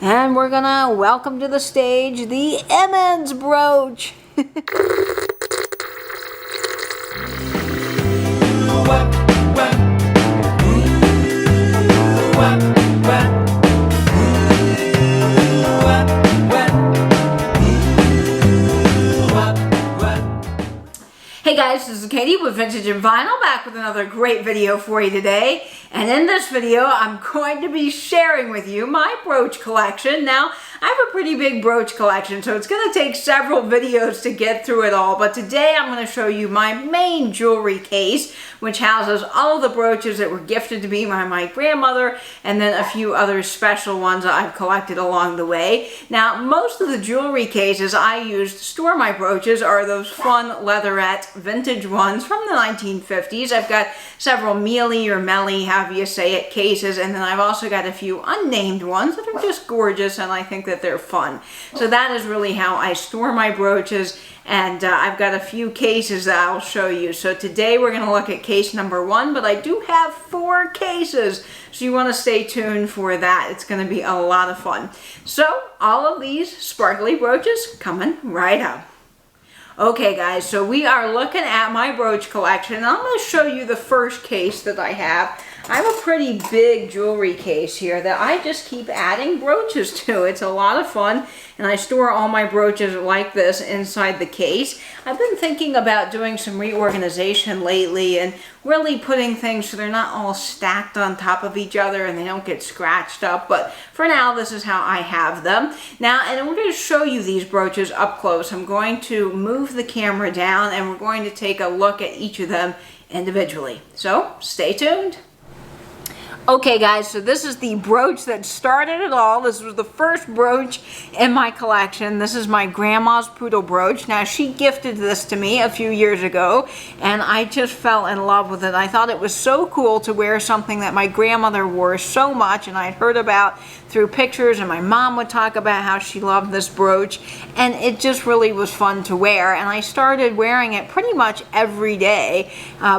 And we're gonna welcome to the stage the Emmons brooch. Hey guys, this is Katie with Vintage and Vinyl, back with another great video for you today. And in this video, I'm going to be sharing with you my brooch collection. Now, I have a pretty big brooch collection, so it's going to take several videos to get through it all. But today, I'm going to show you my main jewelry case, which houses all of the brooches that were gifted to me by my grandmother, and then a few other special ones that I've collected along the way. Now, most of the jewelry cases I use to store my brooches are those fun leatherette vintage ones from the 1950s. I've got several mealy or melly, however you say it, cases, and then I've also got a few unnamed ones that are just gorgeous, and I think that they're fun. So that is really how I store my brooches, and I've got a few cases that I'll show you. So today we're going to look at case number 1, but I do have 4 cases, so you want to stay tuned for that. It's going to be a lot of fun. So all of these sparkly brooches coming right up. Okay guys, so we are looking at my brooch collection, and I'm going to show you the first case that I have. I have a pretty big jewelry case here that I just keep adding brooches to. It's a lot of fun, and I store all my brooches like this inside the case. I've been thinking about doing some reorganization lately and really putting things so they're not all stacked on top of each other and they don't get scratched up, but for now this is how I have them. Now, in order to show you these brooches up close, I'm going to move the camera down and we're going to take a look at each of them individually. So stay tuned. Okay guys, so this is the brooch that started it all. This was the first brooch in my collection. This is my grandma's poodle brooch. Now, she gifted this to me a few years ago, and I just fell in love with it. I thought it was so cool to wear something that my grandmother wore so much, and I'd heard about through pictures, and my mom would talk about how she loved this brooch, and it just really was fun to wear. And I started wearing it pretty much every day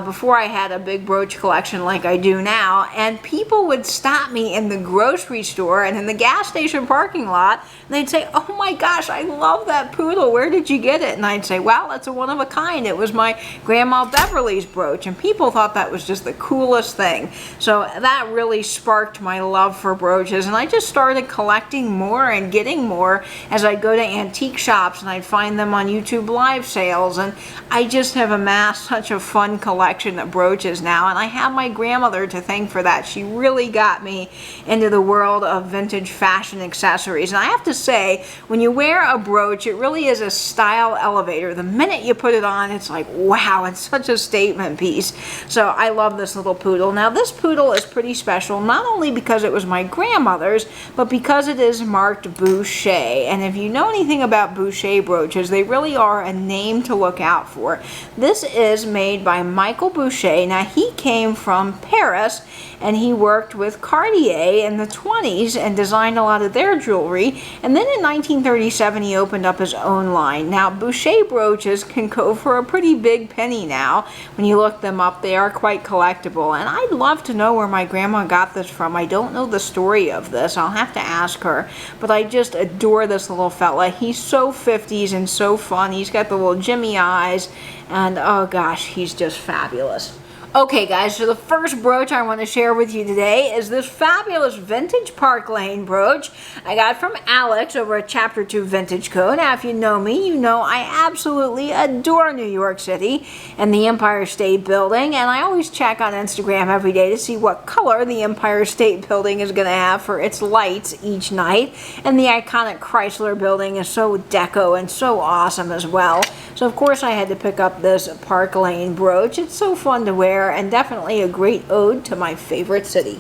before I had a big brooch collection like I do now, and people would stop me in the grocery store and in the gas station parking lot, and they'd say, "Oh my gosh, I love that poodle. Where did you get it?" And I'd say, "Well, it's a one of a kind. It was my Grandma Beverly's brooch." And people thought that was just the coolest thing. So that really sparked my love for brooches, and I just started collecting more and getting more as I'd go to antique shops and I'd find them on YouTube live sales, and I just have amassed such a fun collection of brooches now, and I have my grandmother to thank for that. She really got me into the world of vintage fashion accessories. And I have to say, when you wear a brooch, it really is a style elevator. The minute you put it on, it's like, wow, it's such a statement piece. So I love this little poodle. Now, this poodle is pretty special, not only because it was my grandmother's, but because it is marked Boucher. And if you know anything about Boucher brooches, they really are a name to look out for. This is made by Michael Boucher. Now, he came from Paris, and he worked with Cartier in the 20s and designed a lot of their jewelry. And then in 1937, he opened up his own line. Now, Boucher brooches can go for a pretty big penny now. When you look them up, they are quite collectible. And I'd love to know where my grandma got this from. I don't know the story of this. I'll have to ask her. But I just adore this little fella. He's so 50s and so fun. He's got the little Jimmy eyes. And oh gosh, he's just fabulous. Okay guys, so the first brooch I want to share with you today is this fabulous vintage Park Lane brooch I got from Alex over at Chapter 2 Vintage Co. Now, if you know me, you know I absolutely adore New York City and the Empire State Building, and I always check on Instagram every day to see what color the Empire State Building is going to have for its lights each night, and the iconic Chrysler Building is so deco and so awesome as well. So of course I had to pick up this Park Lane brooch. It's so fun to wear, and definitely a great ode to my favorite city.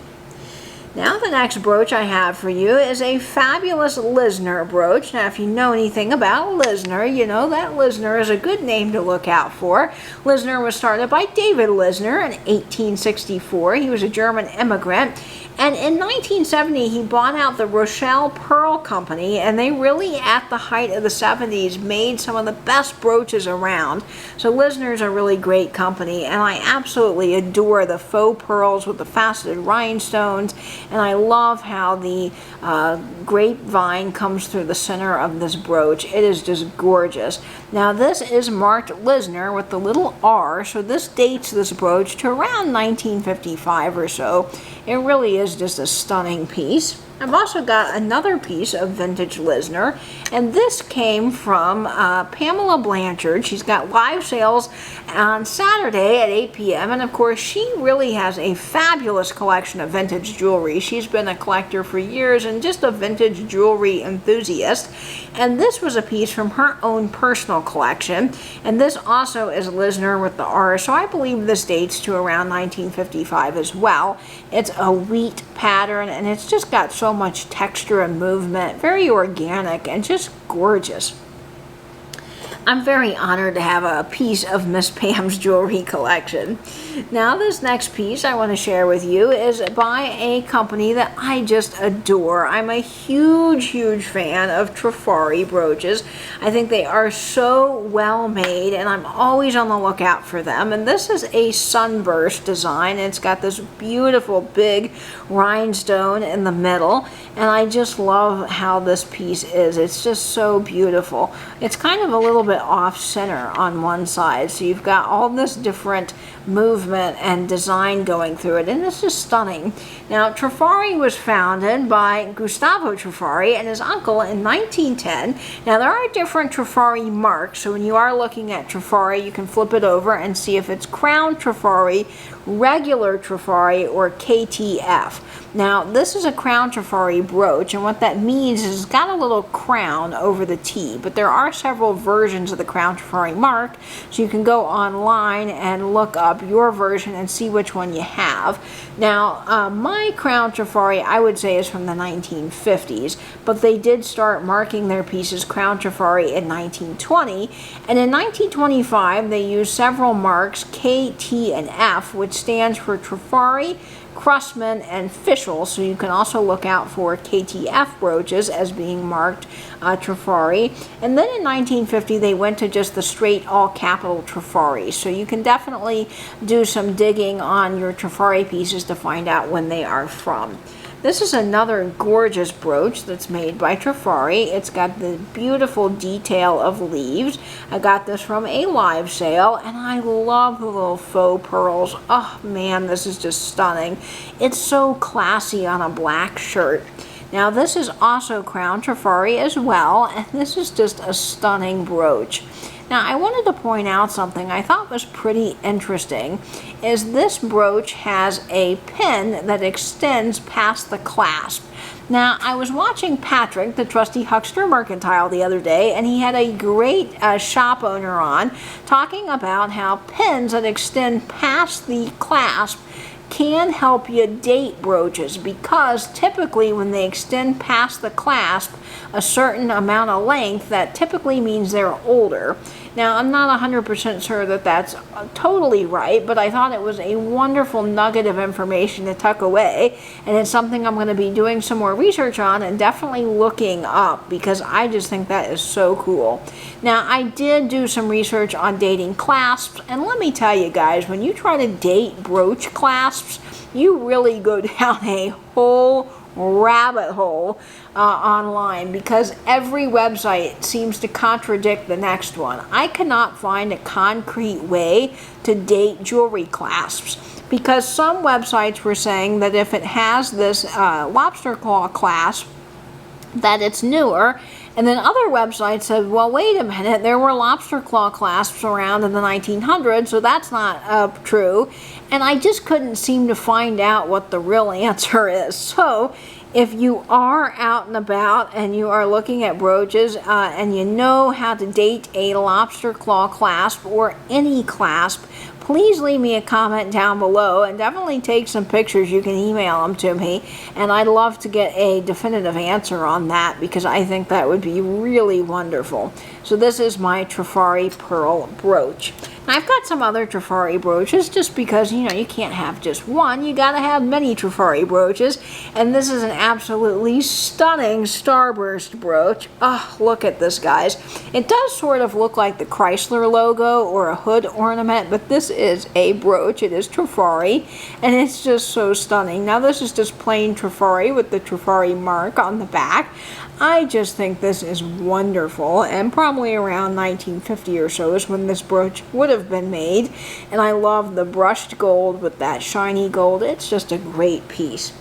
Now, the next brooch I have for you is a fabulous Lisner brooch. Now, if you know anything about Lisner, you know that Lisner is a good name to look out for. Lisner was started by David Lisner in 1864. He was a German immigrant, And in 1970, he bought out the Rochelle Pearl Company, and they really, at the height of the 70s, made some of the best brooches around. So Lisner's a really great company, and I absolutely adore the faux pearls with the faceted rhinestones, and I love how the grapevine comes through the center of this brooch. It is just gorgeous. Now this is marked Lisner with the little R, so this dates this brooch to around 1955 or so. It really is just a stunning piece. I've also got another piece of vintage Lisner, and this came from Pamela Blanchard. She's got live sales on Saturday at 8 p.m. and of course she really has a fabulous collection of vintage jewelry. She's been a collector for years and just a vintage jewelry enthusiast, and this was a piece from her own personal collection, and this also is Lisner with the R, so I believe this dates to around 1955 as well. It's a wheat pattern, and it's just got so much texture and movement, very organic and just gorgeous. I'm very honored to have a piece of Miss Pam's jewelry collection. Now this next piece I want to share with you is by a company that I just adore. I'm a huge fan of Trifari brooches. I think they are so well made, and I'm always on the lookout for them. And this is a sunburst design. It's got this beautiful big rhinestone in the middle, and I just love how this piece is. It's just so beautiful. It's kind of a little bit off center on one side, so you've got all this different movement and design going through it, and this is stunning. Now Trifari was founded by Gustavo Trifari and his uncle in 1910. Now there are different Trifari marks, so when you are looking at Trifari you can flip it over and see if it's Crown Trifari, regular Trifari, or KTF. Now this is a Crown Trifari brooch, and what that means is it's got a little crown over the T, but there are several versions of the Crown Trifari mark, so you can go online and look up your version and see which one you have. Now my Crown Trifari I would say is from the 1950s, but they did start marking their pieces Crown Trifari in 1920, and in 1925 they used several marks K, T, and F, which stands for Trifari, Crustman, and Fischl, so you can also look out for KTF brooches as being marked Trifari. And then in 1950 they went to just the straight all capital Trifari, so you can definitely do some digging on your Trifari pieces to find out when they are from. This is another gorgeous brooch that's made by Trifari. It's got the beautiful detail of leaves. I got this from a live sale, and I love the little faux pearls. Oh man, this is just stunning. It's so classy on a black shirt. Now this is also Crown Trifari as well, and this is just a stunning brooch. Now I wanted to point out something I thought was pretty interesting, is this brooch has a pin that extends past the clasp. Now I was watching Patrick, the trusty Huckster Mercantile, the other day, and he had a great shop owner on talking about how pins that extend past the clasp can help you date brooches, because typically when they extend past the clasp a certain amount of length, that typically means they're older. Now I'm not 100% sure that that's totally right, but I thought it was a wonderful nugget of information to tuck away, and it's something I'm going to be doing some more research on and definitely looking up, because I just think that is so cool. Now I did do some research on dating clasps, and let me tell you guys, when you try to date brooch clasps, you really go down a whole rabbit hole online, because every website seems to contradict the next one. I cannot find a concrete way to date jewelry clasps, because some websites were saying that if it has this lobster claw clasp, that it's newer, and then other websites said, well, wait a minute, there were lobster claw clasps around in the 1900s, so that's not true. And I just couldn't seem to find out what the real answer is. So if you are out and about and you are looking at brooches and you know how to date a lobster claw clasp or any clasp, please leave me a comment down below, and definitely take some pictures. You can email them to me, and I'd love to get a definitive answer on that, because I think that would be really wonderful. So this is my Trifari pearl brooch. I've got some other Trifari brooches just because, you know, you can't have just one. You got to have many Trifari brooches. And this is an absolutely stunning starburst brooch. Oh, look at this, guys. It does sort of look like the Chrysler logo or a hood ornament, but this is a brooch. It is Trifari, and it's just so stunning. Now, this is just plain Trifari with the Trifari mark on the back. I just think this is wonderful, and probably around 1950 or so is when this brooch would have been made. And I love the brushed gold with that shiny gold. It's just a great piece.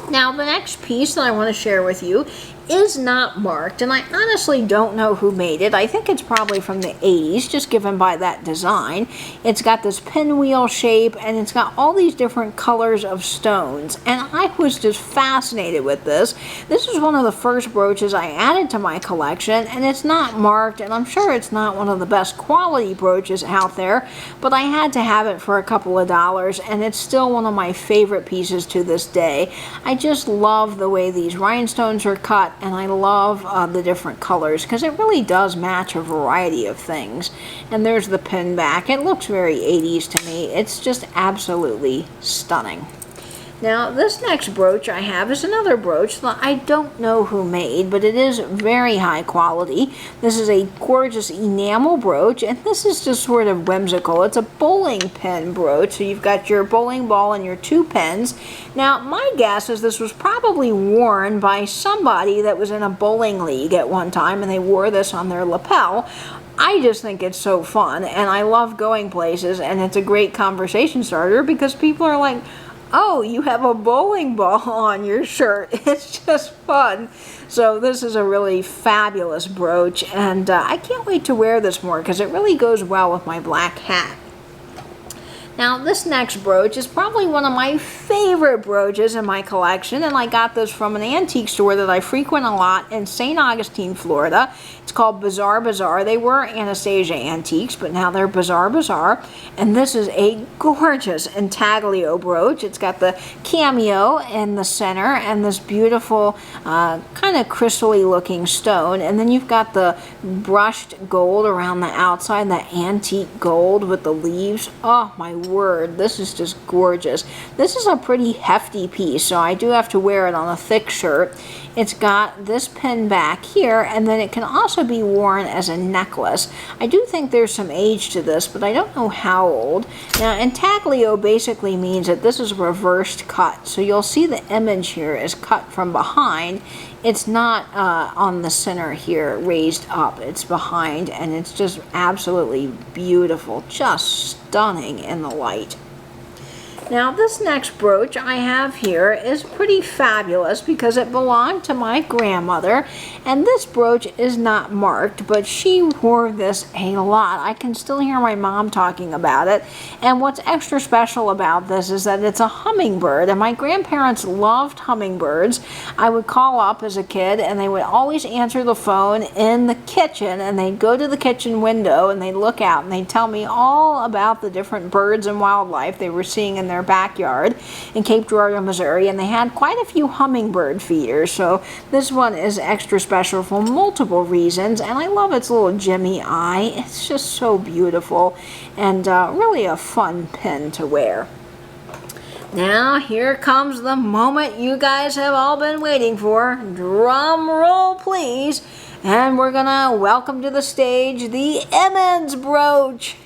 Now, the next piece that I want to share with you is not marked, and I honestly don't know who made it. I think it's probably from the 80s, just given by that design. It's got this pinwheel shape, and it's got all these different colors of stones, and I was just fascinated with this. This is one of the first brooches I added to my collection, and it's not marked, and I'm sure it's not one of the best quality brooches out there, but I had to have it for a couple of dollars, and it's still one of my favorite pieces to this day. I just love the way these rhinestones are cut, and I love the different colors because it really does match a variety of things. And there's the pin back. It looks very 80s to me. It's just absolutely stunning. Now, this next brooch I have is another brooch that I don't know who made, but it is very high quality. This is a gorgeous enamel brooch, and this is just sort of whimsical. It's a bowling pin brooch, so you've got your bowling ball and your two pins. Now, my guess is this was probably worn by somebody that was in a bowling league at one time, and they wore this on their lapel. I just think it's so fun, and I love going places, and it's a great conversation starter because people are like, oh, you have a bowling ball on your shirt. It's just fun. So this is a really fabulous brooch, and I can't wait to wear this more because it really goes well with my black hat. Now, this next brooch is probably one of my favorite brooches in my collection, and I got this from an antique store that I frequent a lot in St. Augustine, Florida. It's called Bazaar Bazaar. They were Anastasia Antiques, but now they're Bazaar Bazaar. And this is a gorgeous intaglio brooch. It's got the cameo in the center and this beautiful kind of crystally looking stone. And then you've got the brushed gold around the outside, the antique gold with the leaves. Oh my word, this is just gorgeous. This is a pretty hefty piece, so I do have to wear it on a thick shirt. It's got this pin back here, and then it can also be worn as a necklace. I do think there's some age to this, but I don't know how old. Now, intaglio basically means that this is reversed cut, so you'll see the image here is cut from behind. It's not on the center here, raised up. It's behind, and it's just absolutely beautiful, just stunning in the light. Now, this next brooch I have here is pretty fabulous because it belonged to my grandmother, and this brooch is not marked, but she wore this a lot. I can still hear my mom talking about it, and what's extra special about this is that it's a hummingbird, and my grandparents loved hummingbirds. I would call up as a kid, and they would always answer the phone in the kitchen, and they'd go to the kitchen window, and they'd look out, and they'd tell me all about the different birds and wildlife they were seeing in their backyard in Cape Girardeau, Missouri, and they had quite a few hummingbird feeders, so this one is extra special for multiple reasons, and I love its little Jimmy eye. It's just so beautiful and really a fun pin to wear. Now, here comes the moment you guys have all been waiting for. Drum roll, please. And we're gonna welcome to the stage the Emmons brooch.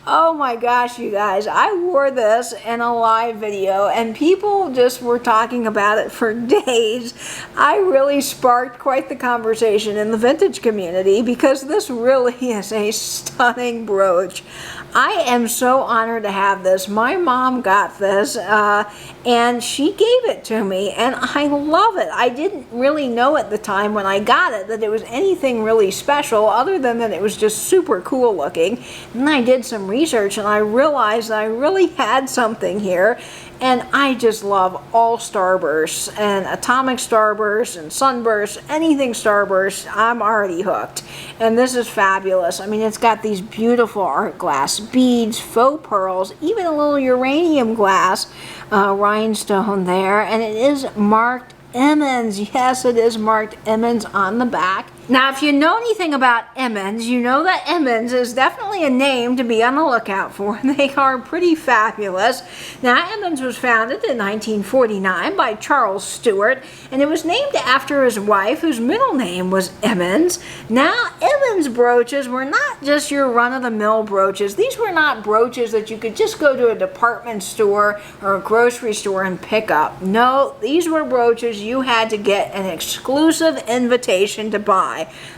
Oh my gosh, you guys, I wore this in a live video and people just were talking about it for days. I really sparked quite the conversation in the vintage community because this really is a stunning brooch. I am so honored to have this. My mom got this and she gave it to me and I love it. I didn't really know at the time when I got it that it was anything really special other than that it was just super cool looking. And I did some research and I realized I really had something here. And I just love all starbursts and atomic starbursts and sunbursts, anything starburst, I'm already hooked. And this is fabulous. I mean, it's got these beautiful art glass beads, faux pearls, even a little uranium glass rhinestone there. And it is marked Emmons. Yes, it is marked Emmons on the back. Now, if you know anything about Emmons, you know that Emmons is definitely a name to be on the lookout for. They are pretty fabulous. Now, Emmons was founded in 1949 by Charles Stewart, and it was named after his wife, whose middle name was Emmons. Now, Emmons brooches were not just your run-of-the-mill brooches. These were not brooches that you could just go to a department store or a grocery store and pick up. No, these were brooches you had to get an exclusive invitation to buy.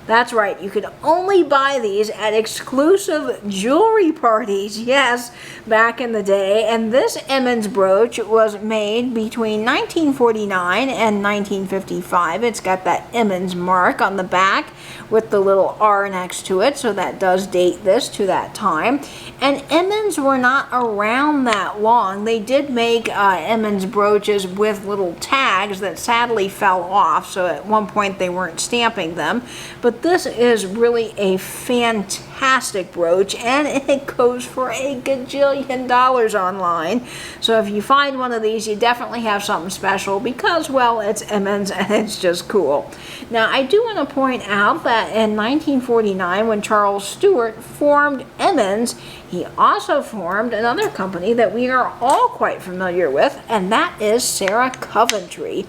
That's right, you could only buy these at exclusive jewelry parties, yes, back in the day. And this Emmons brooch was made between 1949 and 1955. It's got that Emmons mark on the back with the little R next to it, so that does date this to that time. And Emmons were not around that long. They did make Emmons brooches with little tags that sadly fell off, so at one point they weren't stamping them. But this is really a fantastic brooch, and it goes for a gajillion dollars online. So if you find one of these, you definitely have something special because, well, it's Emmons and it's just cool. Now, I do want to point out that in 1949, when Charles Stewart formed Emmons, he also formed another company that we are all quite familiar with, and that is Sarah Coventry.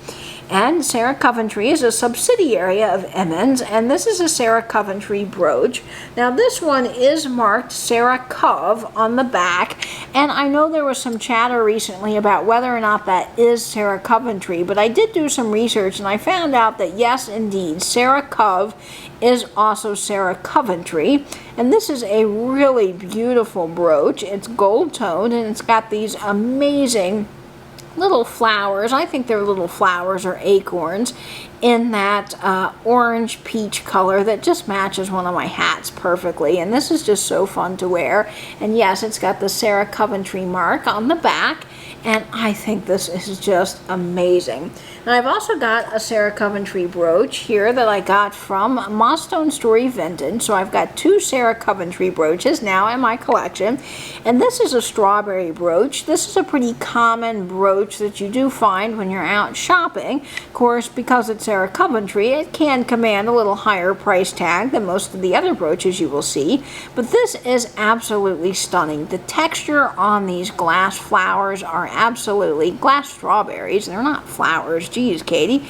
And Sarah Coventry is a subsidiary of Emmons, and this is a Sarah Coventry brooch. Now, this one is marked Sarah Cov on the back, and I know there was some chatter recently about whether or not that is Sarah Coventry, but I did do some research and I found out that yes, indeed, Sarah Cov is also Sarah Coventry. And this is a really beautiful brooch. It's gold toned and it's got these amazing little flowers. I think they're little flowers or acorns in that orange peach color that just matches one of my hats perfectly. And this is just so fun to wear. And yes, it's got the Sarah Coventry mark on the back. And I think this is just amazing. And I've also got a Sarah Coventry brooch here that I got from Mossstone Story Vintage. So I've got two Sarah Coventry brooches now in my collection. And this is a strawberry brooch. This is a pretty common brooch that you do find when you're out shopping. Of course, because it's Sarah Coventry, it can command a little higher price tag than most of the other brooches you will see. But this is absolutely stunning. The texture on these glass flowers are absolutely glass strawberries. They're not flowers. Geez, Katie.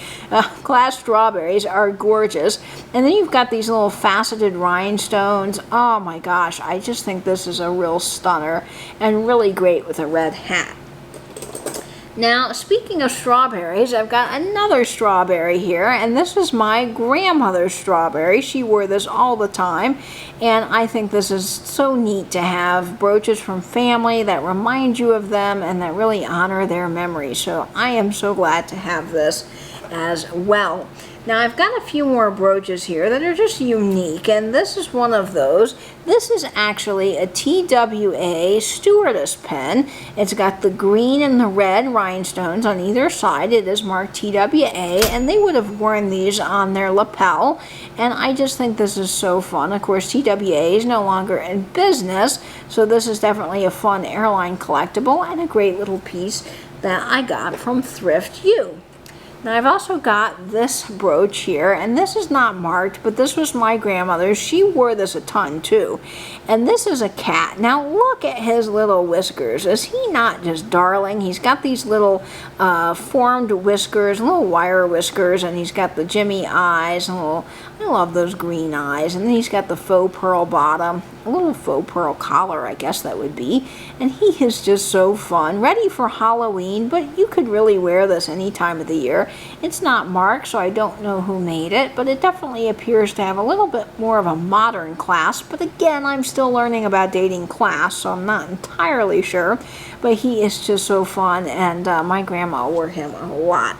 Glass strawberries are gorgeous. And then you've got these little faceted rhinestones. Oh my gosh, I just think this is a real stunner and really great with a red hat. Now, speaking of strawberries, I've got another strawberry here, and this is my grandmother's strawberry. She wore this all the time, and I think this is so neat to have brooches from family that remind you of them and that really honor their memory. So I am so glad to have this as well. Now, I've got a few more brooches here that are just unique, and this is one of those. This is actually a TWA stewardess pen. It's got the green and the red rhinestones on either side. It is marked TWA, and they would have worn these on their lapel, and I just think this is so fun. Of course, TWA is no longer in business, so this is definitely a fun airline collectible and a great little piece that I got from Thrift U. Now, I've also got this brooch here, and this is not marked, but this was my grandmother's. She wore this a ton too. And this is a cat. Now, look at his little whiskers. Is he not just darling? He's got these little formed whiskers, little wire whiskers, and he's got the Jimmy eyes, and I love those green eyes. And then he's got the faux pearl bottom, a little faux pearl collar, I guess that would be. And he is just so fun, ready for Halloween, but you could really wear this any time of the year. It's not marked, so I don't know who made it, but it definitely appears to have a little bit more of a modern clasp. But again, I'm still learning about dating clasps, so I'm not entirely sure. But he is just so fun, and my grandma wore him a lot.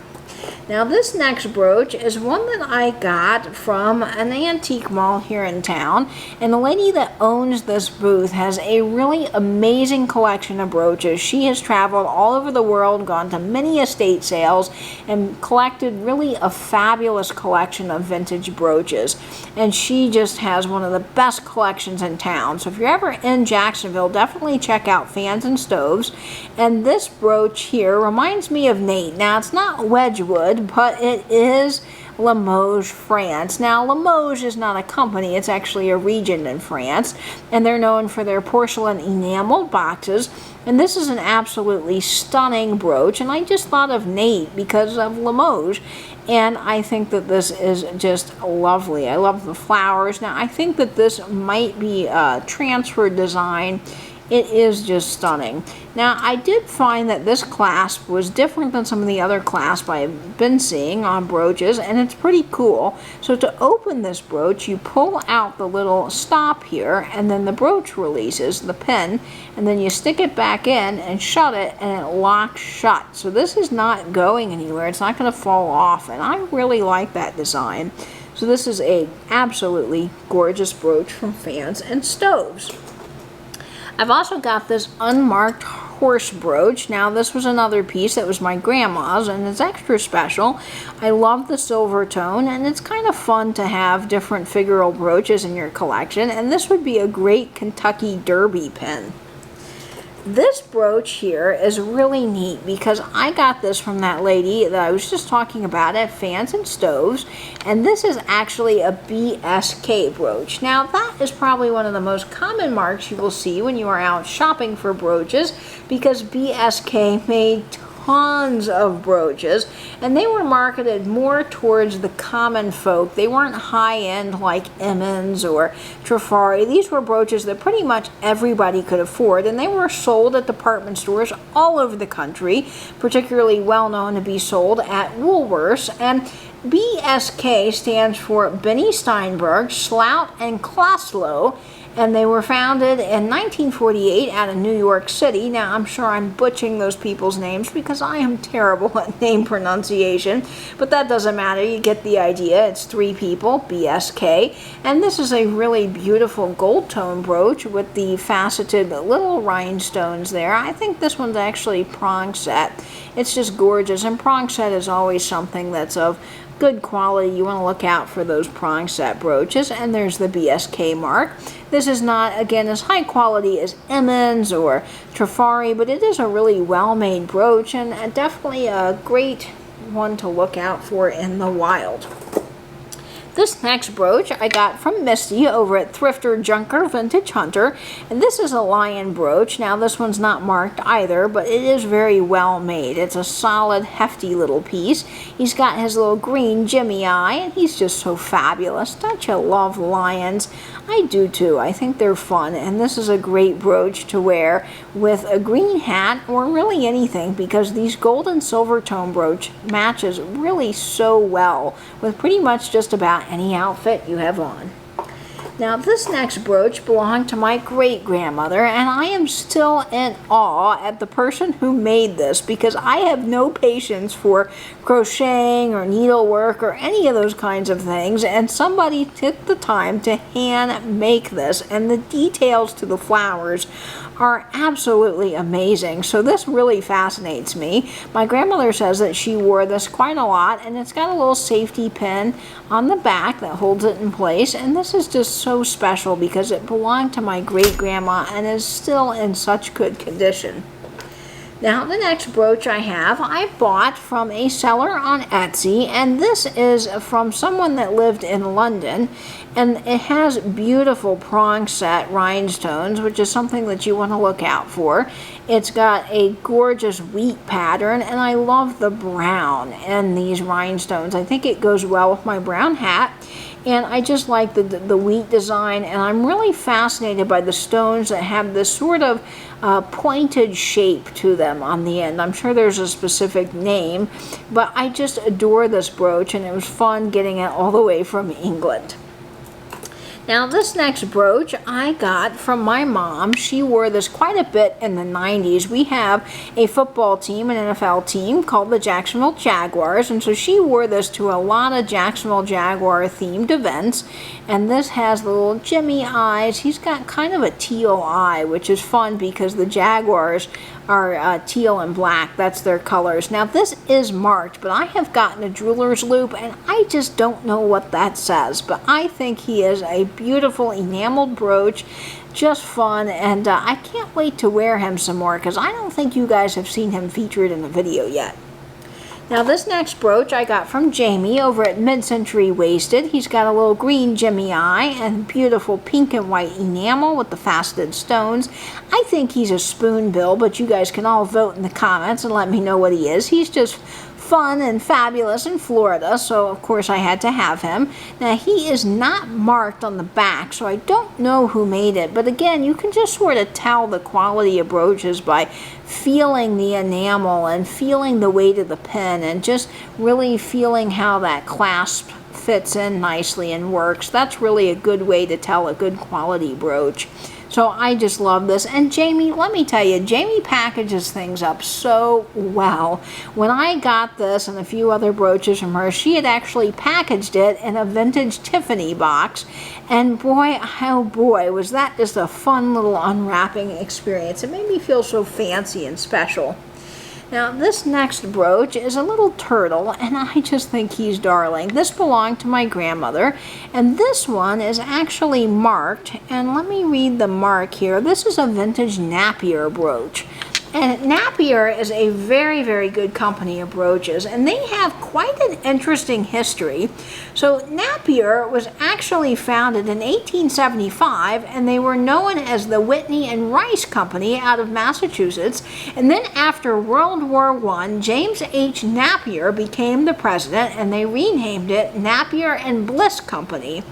Now, this next brooch is one that I got from an antique mall here in town, and the lady that owns this booth has a really amazing collection of brooches. She has traveled all over the world, gone to many estate sales, and collected really a fabulous collection of vintage brooches. And she just has one of the best collections in town. So if you're ever in Jacksonville, definitely check out Fans and Stoves. And this brooch here reminds me of Nate. Now, it's not Wedgwood, but it is Limoges, France. Now, Limoges is not a company, it's actually a region in France, and they're known for their porcelain enameled boxes. And this is an absolutely stunning brooch, and I just thought of Nate because of Limoges, and I think that this is just lovely. I love the flowers. Now, I think that this might be a transfer design. It is just stunning. Now, I did find that this clasp was different than some of the other clasps I've been seeing on brooches, and it's pretty cool. So to open this brooch, you pull out the little stop here, and then the brooch releases, the pin, and then you stick it back in and shut it, and it locks shut. So this is not going anywhere. It's not going to fall off, and I really like that design. So this is a absolutely gorgeous brooch from Fans and Stoves. I've also got this unmarked horse brooch. Now, this was another piece that was my grandma's, and it's extra special. I love the silver tone, and it's kind of fun to have different figural brooches in your collection, and this would be a great Kentucky Derby pin. This brooch here is really neat because I got this from that lady that I was just talking about at Fans and Stoves, and this is actually a BSK brooch. Now, that is probably one of the most common marks you will see when you are out shopping for brooches, because BSK made tons of brooches, and they were marketed more towards the common folk. They weren't high-end like Emmons or Trifari. These were brooches that pretty much everybody could afford, and they were sold at department stores all over the country, particularly well known to be sold at Woolworths. And BSK stands for Benny Steinberg, Slout, and Klaslow, and they were founded in 1948 out of New York City. Now, I'm sure I'm butchering those people's names because I am terrible at name pronunciation, but that doesn't matter. You get the idea. It's three people, BSK, and this is a really beautiful gold tone brooch with the faceted little rhinestones there. I think this one's actually prong set. It's just gorgeous, and prong set is always something that's of good quality. You want to look out for those prong set brooches, and there's the BSK mark. This is not, again, as high quality as Emmons or Trifari, but it is a really well-made brooch, and definitely a great one to look out for in the wild. This next brooch I got from Misty over at Thrifter Junker Vintage Hunter, and this is a lion brooch. Now, this one's not marked either, but it is very well made. It's a solid, hefty little piece. He's got his little green Jimmy eye, and he's just so fabulous. Don't you love lions? I do too. I think they're fun, and this is a great brooch to wear with a green hat or really anything, because these gold and silver tone brooch matches really so well with pretty much just about any outfit you have on. Now, this next brooch belonged to my great-grandmother, and I am still in awe at the person who made this, because I have no patience for crocheting or needlework or any of those kinds of things, and somebody took the time to hand make this, and the details to the flowers are absolutely amazing. So this really fascinates me. My grandmother says that she wore this quite a lot, and it's got a little safety pin on the back that holds it in place, and this is just so special because it belonged to my great-grandma and is still in such good condition. Now, the next brooch I bought from a seller on Etsy, and this is from someone that lived in London, and it has beautiful prong set rhinestones, which is something that you want to look out for. It's got a gorgeous wheat pattern, and I love the brown in these rhinestones. I think it goes well with my brown hat, and I just like the wheat design, and I'm really fascinated by the stones that have this sort of pointed shape to them on the end. I'm sure there's a specific name, but I just adore this brooch, and it was fun getting it all the way from England. Now, this next brooch I got from my mom. She wore this quite a bit in the 90s. We have a football team, an NFL team, called the Jacksonville Jaguars, and so she wore this to a lot of Jacksonville Jaguar themed events, and this has the little Jimmy eyes. He's got kind of a teal eye, which is fun because the Jaguars are teal and black. That's their colors. Now, this is marked, but I have gotten a jeweler's loop, and I just don't know what that says, but I think he is a beautiful enameled brooch, just fun, and I can't wait to wear him some more because I don't think you guys have seen him featured in a video yet. Now this next brooch I got from Jamie over at Mid-Century Wasted. He's got a little green Jimmy eye and beautiful pink and white enamel with the faceted stones. I think he's a spoonbill, but you guys can all vote in the comments and let me know what he is. He's just fun and fabulous in Florida, so of course I had to have him. Now he is not marked on the back, so I don't know who made it, but again, you can just sort of tell the quality of brooches by feeling the enamel and feeling the weight of the pen and just really feeling how that clasp fits in nicely and works. That's really a good way to tell a good quality brooch. So I just love this. And Jamie, let me tell you, Jamie packages things up so well. When I got this and a few other brooches from her, she had actually packaged it in a vintage Tiffany box. And boy, oh boy, was that just a fun little unwrapping experience. It made me feel so fancy and special. Now this next brooch is a little turtle, and I just think he's darling. This belonged to my grandmother, and this one is actually marked, and let me read the mark here. This is a vintage Napier brooch. And Napier is a very, very good company of brooches, and they have quite an interesting history. So Napier was actually founded in 1875, and they were known as the Whitney and Rice Company out of Massachusetts. And then after World War I, James H. Napier became the president, and they renamed it Napier and Bliss Company.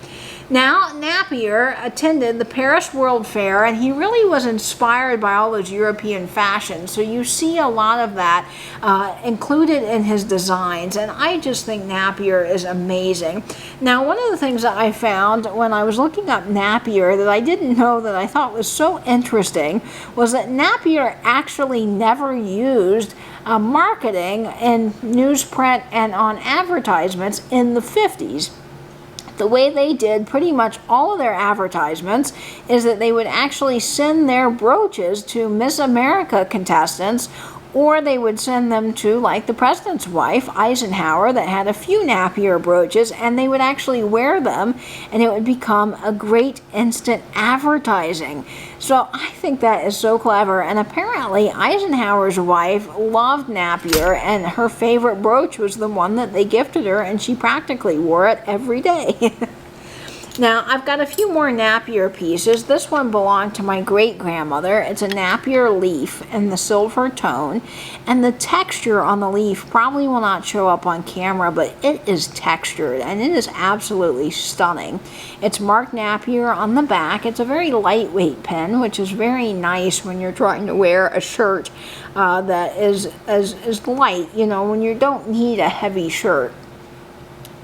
Now, Napier attended the Paris World Fair, and he really was inspired by all those European fashions. So you see a lot of that included in his designs, and I just think Napier is amazing. Now, one of the things that I found when I was looking up Napier that I didn't know that I thought was so interesting was that Napier actually never used marketing in newsprint and on advertisements in the 50s. The way they did pretty much all of their advertisements is that they would actually send their brooches to Miss America contestants, or they would send them to, like the president's wife, Eisenhower, that had a few Napier brooches, and they would actually wear them, and it would become a great instant advertising. So I think that is so clever, and apparently Eisenhower's wife loved Napier, and her favorite brooch was the one that they gifted her, and she practically wore it every day. Now, I've got a few more Napier pieces. This one belonged to my great-grandmother. It's a Napier leaf in the silver tone, and the texture on the leaf probably will not show up on camera, but it is textured, and it is absolutely stunning. It's marked Napier on the back. It's a very lightweight pen, which is very nice when you're trying to wear a shirt that is light, you know, when you don't need a heavy shirt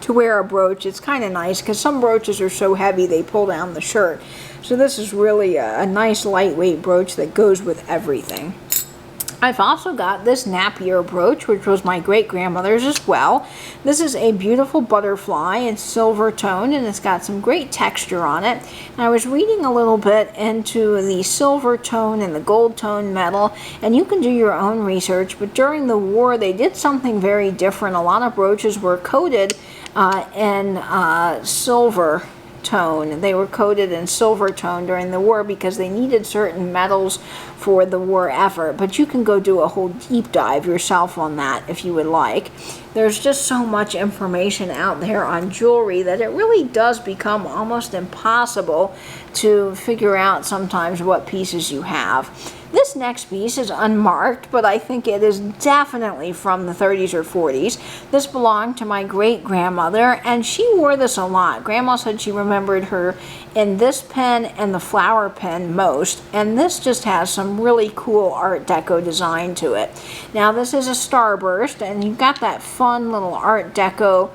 to wear a brooch. It's kind of nice because some brooches are so heavy they pull down the shirt. So this is really a nice lightweight brooch that goes with everything. I've also got this Napier brooch, which was my great-grandmother's as well. This is a beautiful butterfly in silver tone, and it's got some great texture on it. And I was reading a little bit into the silver tone and the gold tone metal, and you can do your own research, but during the war they did something very different. A lot of brooches were coated in silver tone. They were coated in silver tone during the war because they needed certain metals for the war effort, but you can go do a whole deep dive yourself on that if you would like. There's just so much information out there on jewelry that it really does become almost impossible to figure out sometimes what pieces you have. This next piece is unmarked, but I think it is definitely from the 30s or 40s. This belonged to my great-grandmother, and she wore this a lot. Grandma said she remembered her in this pen and the flower pen most, and this just has some really cool Art Deco design to it. Now this is a starburst, and you've got that fun little Art Deco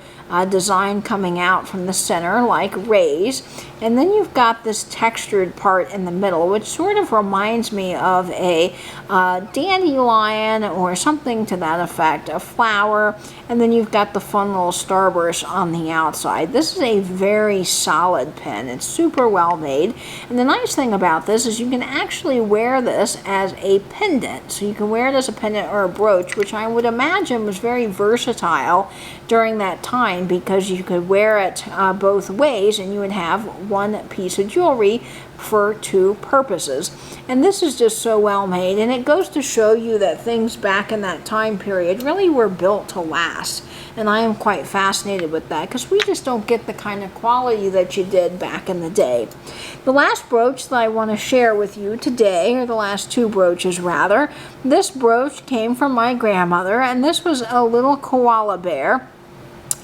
design coming out from the center like rays, and then you've got this textured part in the middle, which sort of reminds me of a dandelion or something to that effect, a flower, and then you've got the fun little starburst on the outside. This is a very solid pen. It's super well made, and the nice thing about this is you can actually wear this as a pendant. So you can wear it as a pendant or a brooch, which I would imagine was very versatile during that time, design because you could wear it both ways and you would have one piece of jewelry for two purposes. And this is just so well made, and it goes to show you that things back in that time period really were built to last. And I am quite fascinated with that because we just don't get the kind of quality that you did back in the day. The last brooch that I want to share with you today, or the last two brooches rather, this brooch came from my grandmother, and this was a little koala bear.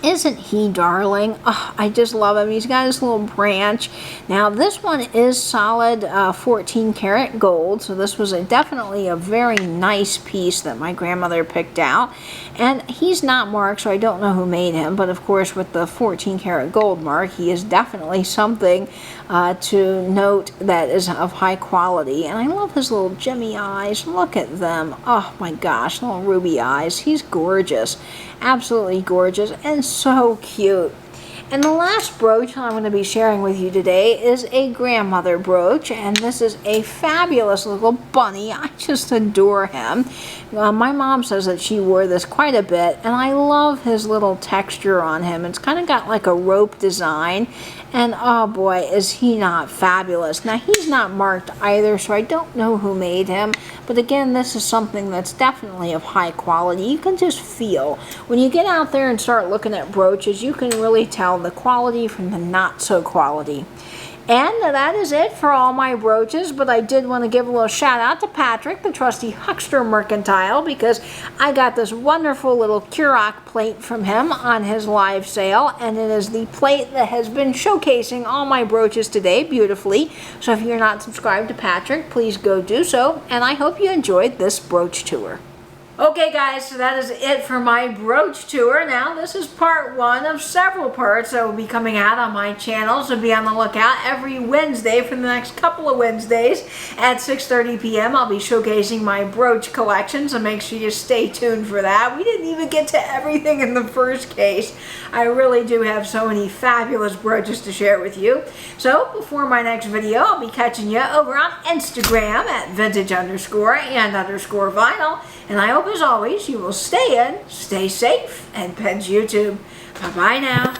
Isn't he darling? Oh, I just love him. He's got his little branch. Now this one is solid 14 karat gold, so this was definitely a very nice piece that my grandmother picked out. And he's not marked, so I don't know who made him, but of course with the 14 karat gold mark, he is definitely something to note that is of high quality. And I love his little gemmy eyes. Look at them. Oh my gosh, little ruby eyes. He's gorgeous. Absolutely gorgeous and so cute. And the last brooch I'm going to be sharing with you today is a grandmother brooch, and this is a fabulous little bunny. I just adore him. My mom says that she wore this quite a bit, and I love his little texture on him. It's kind of got like a rope design, and oh boy, is he not fabulous. Now he's not marked either, so I don't know who made him, but again, this is something that's definitely of high quality. You can just feel, when you get out there and start looking at brooches, you can really tell the quality from the not so quality. And that is it for all my brooches, but I did want to give a little shout out to Patrick, the trusty Huckster Mercantile, because I got this wonderful little Curoc plate from him on his live sale, and it is the plate that has been showcasing all my brooches today beautifully. So if you're not subscribed to Patrick, please go do so, and I hope you enjoyed this brooch tour. Okay guys, so that is it for my brooch tour. Now this is part one of several parts that will be coming out on my channel, so be on the lookout every Wednesday for the next couple of Wednesdays at 6:30 p.m. I'll be showcasing my brooch collection, so make sure you stay tuned for that. We didn't even get to everything in the first case. I really do have so many fabulous brooches to share with you. So before my next video, I'll be catching you over on Instagram at vintage_and_vinyl. And I hope, as always, you will stay in, stay safe, and Pens YouTube. Bye-bye now.